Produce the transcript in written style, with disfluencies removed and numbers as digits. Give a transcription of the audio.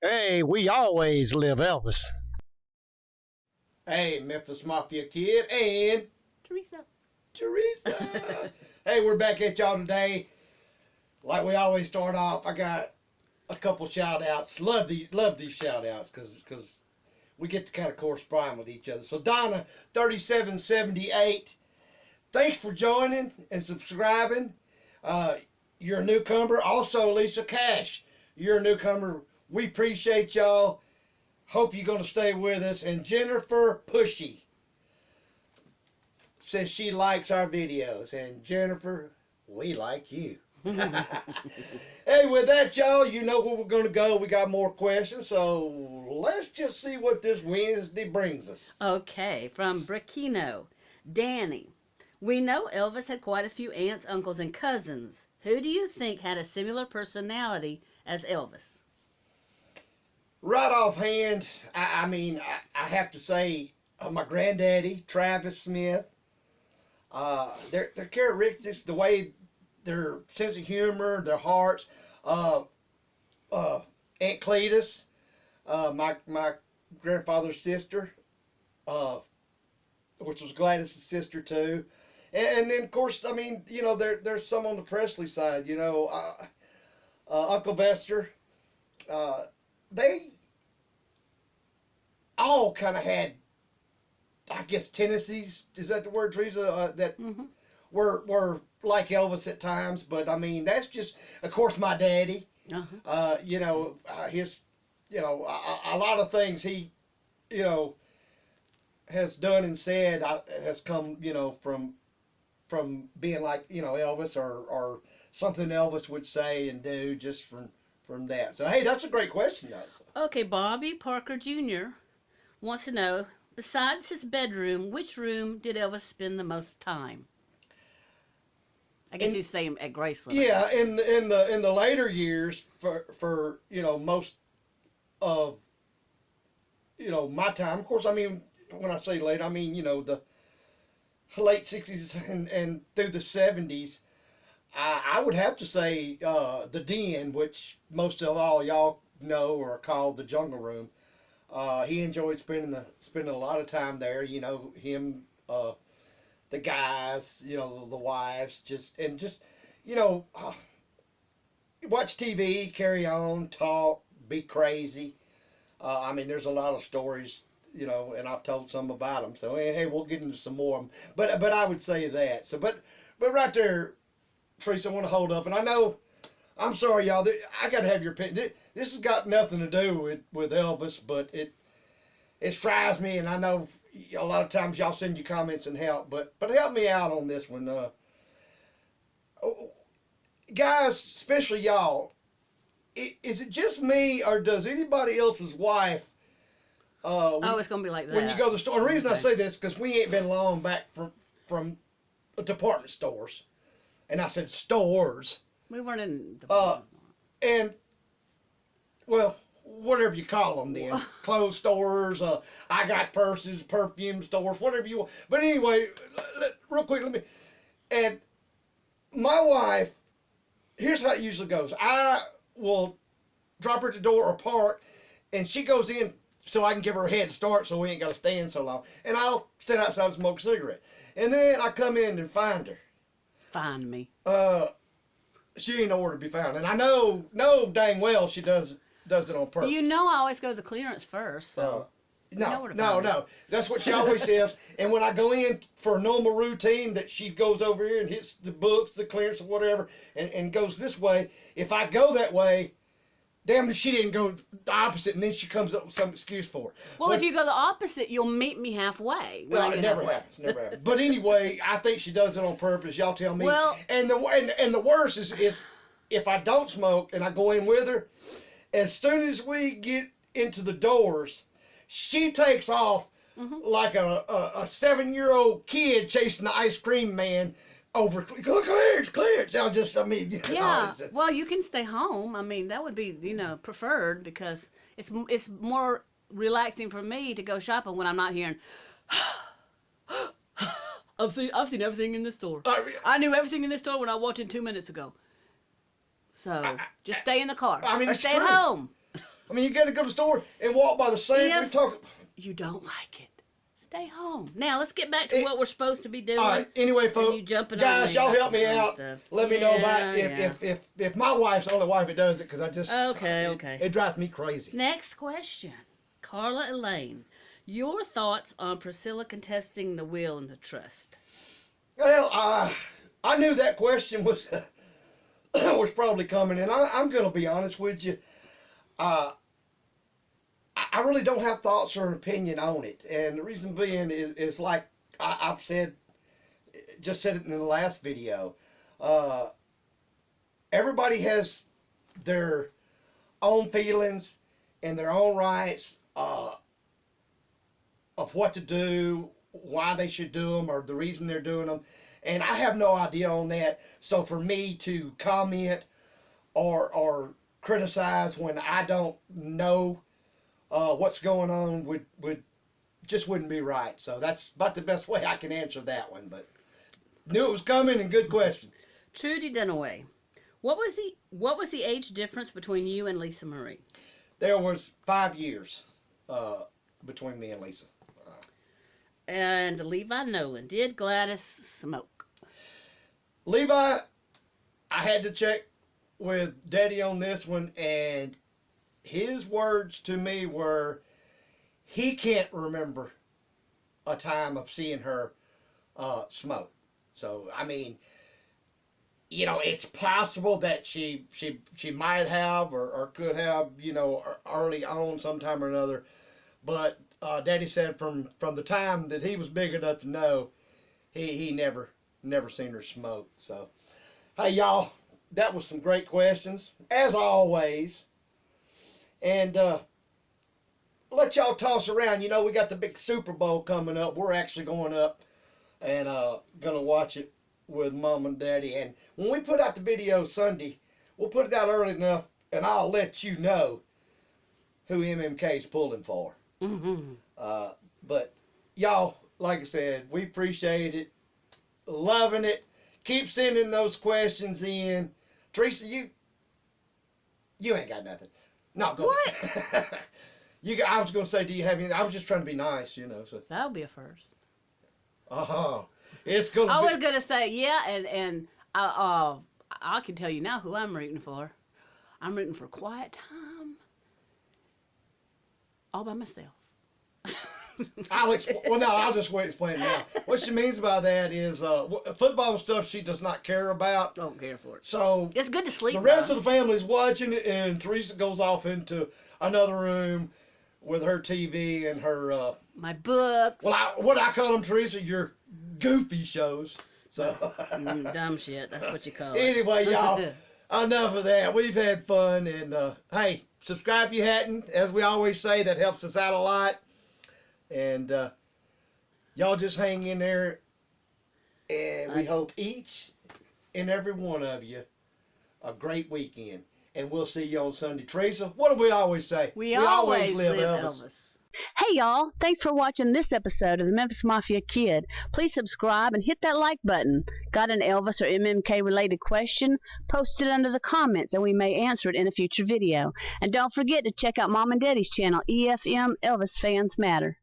Hey, we always live Elvis. Hey, Memphis Mafia kid and Teresa. Teresa. Hey, we're back at y'all today. Like we always start off, I got a couple shout outs. Love these shout outs because we get to kind of correspond with each other. So Donna 3778, thanks for joining and subscribing. Uh, you're a newcomer. Also, Lisa Cash, you're a newcomer. We appreciate y'all. Hope you're going to stay with us. And Jennifer Pushy says she likes our videos. And Jennifer, we like you. Hey, with that, y'all, you know where we're going to go. We got more questions. So let's just see what this Wednesday brings us. Okay, from Brakino. Danny. We know Elvis had quite a few aunts, uncles, and cousins. Who do you think had a similar personality as Elvis? Right offhand, I have to say my granddaddy, Travis Smith. Their characteristics, the way their sense of humor, their hearts. Aunt Cletus, my grandfather's sister, which was Gladys' sister too. And then, of course, there's some on the Presley side, Uncle Vester. They all kind of had, I guess, tendencies. Is that the word, Teresa? That were like Elvis at times. But I mean, that's just, of course, my daddy. His, a lot of things he, has done and said has come, from being like, Elvis or something Elvis would say and do just from that. So, hey, that's a great question, though. Okay, Bobby Parker Jr. wants to know, besides his bedroom, which room did Elvis spend the most time? I guess he's saying at Graceland. Yeah, in the later years, for most of my time. Of course, I mean, when I say late, I mean the late '60s and through the '70s. I would have to say the Den, which most of all y'all know or call the Jungle Room. He enjoyed spending a lot of time there. Him, the guys, the wives, just watch TV, carry on, talk, be crazy. There's a lot of stories, and I've told some about them. So hey, we'll get into some more. But I would say that. So but right there, Teresa, I want to hold up, and I know, I'm sorry, y'all. I got to have your opinion. This has got nothing to do with Elvis, but it drives me, and I know a lot of times y'all send you comments and help, but help me out on this one, guys, especially y'all. Is it just me, or does anybody else's wife? It's gonna be like that when you go to the store. And the reason I say this because we ain't been long back from department stores. And I said stores. We weren't in and, well, whatever you call them then. Clothes stores, I got purses, perfume stores, whatever you want. But anyway, real quick, and my wife, here's how it usually goes. I will drop her at the door or park, and she goes in so I can give her a head start so we ain't got to stand so long. And I'll stand outside and smoke a cigarette. And then I come in and find her. Find me. She ain't nowhere to be found, and I know dang well she does it on purpose. I always go to the clearance first, so no. That's what she always says. And when I go in for a normal routine, that she goes over here and hits the books, the clearance, or whatever, and goes this way. If I go that way, damn, she didn't go the opposite, and then she comes up with some excuse for it. Well, if you go the opposite, you'll meet me halfway. Well, it never happens. But anyway, I think she does it on purpose. Y'all tell me. Well, and the worst is if I don't smoke and I go in with her, as soon as we get into the doors, she takes off like a 7-year-old kid chasing the ice cream man over clearance. Yeah. Well, you can stay home. I mean, that would be, preferred because it's more relaxing for me to go shopping when I'm not hearing. I've seen everything in the store. I knew everything in the store when I walked in 2 minutes ago. So just stay in the car or stay at home. I mean, you got to go to the store and walk by the sink. If We talked. you don't like it, stay home. Now let's get back to what we're supposed to be doing. All right. Anyway, folks, you jumping guys, on y'all me help me about out. stuff. Let me know about Yeah. if my wife's the only wife that does it, because I just Okay. It drives me crazy. Next question, Carla Elaine. Your thoughts on Priscilla contesting the will and the trust? Well, I knew that question was was probably coming, and I'm going to be honest with you. I really don't have thoughts or an opinion on it, and the reason being is like I've said it in the last video. Everybody has their own feelings and their own rights of what to do, why they should do them, or the reason they're doing them, and I have no idea on that. So for me to comment or criticize when I don't know what's going on wouldn't be right. So that's about the best way I can answer that one. But knew it was coming, and good question. Trudy Dunaway. What was the age difference between you and Lisa Marie? There was 5 years between me and Lisa. And Levi Nolan. Did Gladys smoke? Levi, I had to check with Daddy on this one, and his words to me were he can't remember a time of seeing her smoke. So, I mean, you know, it's possible that she might have or could have, you know, early on sometime or another. But Daddy said from the time that he was big enough to know, he never seen her smoke. So, hey, y'all, that was some great questions, as always. And let y'all toss around. You know, we got the big Super Bowl coming up. We're actually going up and going to watch it with Mom and Daddy. And when we put out the video Sunday, we'll put it out early enough, and I'll let you know who MMK's pulling for. Mm-hmm. But y'all, like I said, we appreciate it. Loving it. Keep sending those questions in. Teresa, you ain't got nothing. No, go ahead. I was going to say, do you have anything? I was just trying to be nice, you know. So. That'll be a first. Oh, it's going to be. I was going to say, yeah, and I can tell you now who I'm rooting for. I'm rooting for Quiet Time all by myself. I'll just wait and explain it now. What she means by that is football stuff she does not care about. Don't care for it. So it's good to sleep. The rest of the family's watching it, and Teresa goes off into another room with her TV and her my books. Well, what I call them, Teresa, your goofy shows. So dumb shit. That's what you call it. Anyway, y'all, enough of that. We've had fun, and hey, subscribe if you hadn't. As we always say, that helps us out a lot. And y'all just hang in there, and we hope each and every one of you a great weekend. And we'll see you on Sunday. Teresa, what do we always say? We always live Elvis. Hey y'all, thanks for watching this episode of the Memphis Mafia Kid. Please subscribe and hit that like button. Got an Elvis or MMK related question? Post it under the comments and we may answer it in a future video. And don't forget to check out Mom and Daddy's channel, EFM Elvis Fans Matter.